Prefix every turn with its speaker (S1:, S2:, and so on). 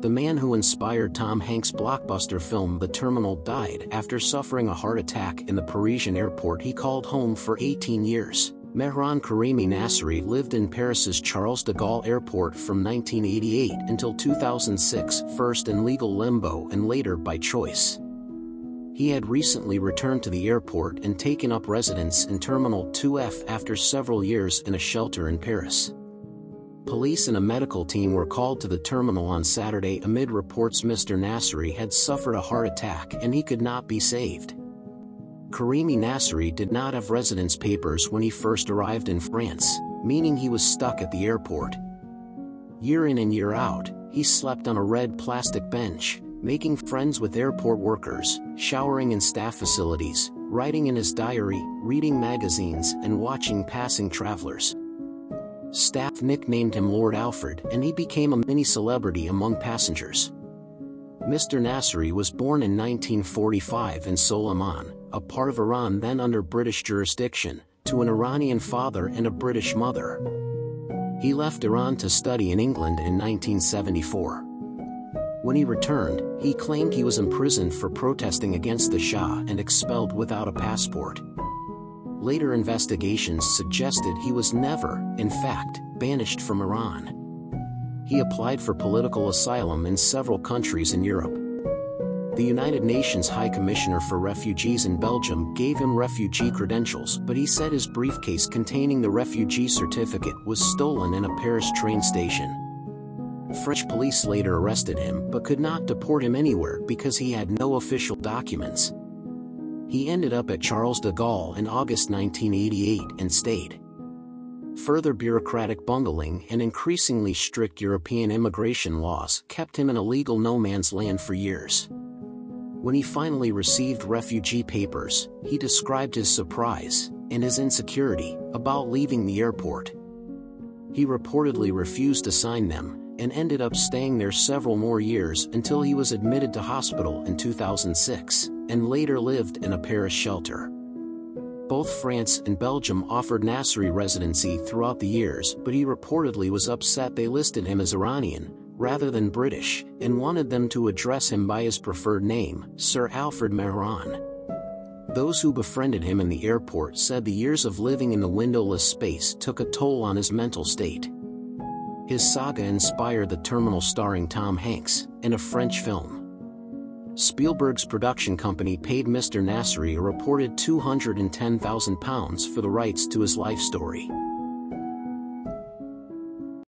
S1: The man who inspired Tom Hanks' blockbuster film The Terminal died after suffering a heart attack in the Parisian airport he called home for 18 years. Mehran Karimi Nasseri lived in Paris's Charles de Gaulle Airport from 1988 until 2006, first in legal limbo and later by choice. He had recently returned to the airport and taken up residence in Terminal 2F after several years in a shelter in Paris. Police and a medical team were called to the terminal on Saturday amid reports Mr. Nasseri had suffered a heart attack and he could not be saved. Karimi Nasseri did not have residence papers when he first arrived in France, meaning he was stuck at the airport. Year in and year out, he slept on a red plastic bench, making friends with airport workers, showering in staff facilities, writing in his diary, reading magazines, and watching passing travelers. Staff nicknamed him Lord Alfred, and he became a mini-celebrity among passengers. Mr. Nasseri was born in 1945 in Sulayman, a part of Iran then under British jurisdiction, to an Iranian father and a British mother. He left Iran to study in England in 1974. When he returned, he claimed he was imprisoned for protesting against the Shah and expelled without a passport. Later investigations suggested he was never, in fact, banished from Iran. He applied for political asylum in several countries in Europe. The United Nations High Commissioner for Refugees in Belgium gave him refugee credentials, but he said his briefcase containing the refugee certificate was stolen in a Paris train station. French police later arrested him but could not deport him anywhere because he had no official documents. He ended up at Charles de Gaulle in August 1988 and stayed. Further bureaucratic bungling and increasingly strict European immigration laws kept him in a legal no-man's land for years. When he finally received refugee papers, he described his surprise and his insecurity about leaving the airport. He reportedly refused to sign them and ended up staying there several more years until he was admitted to hospital in 2006, and later lived in a Paris shelter. Both France and Belgium offered Nasseri residency throughout the years, but he reportedly was upset they listed him as Iranian, rather than British, and wanted them to address him by his preferred name, Sir Alfred Mehran. Those who befriended him in the airport said the years of living in the windowless space took a toll on his mental state. His saga inspired The Terminal starring Tom Hanks, and a French film. Spielberg's production company paid Mr. Nasseri a reported £210,000 for the rights to his life story.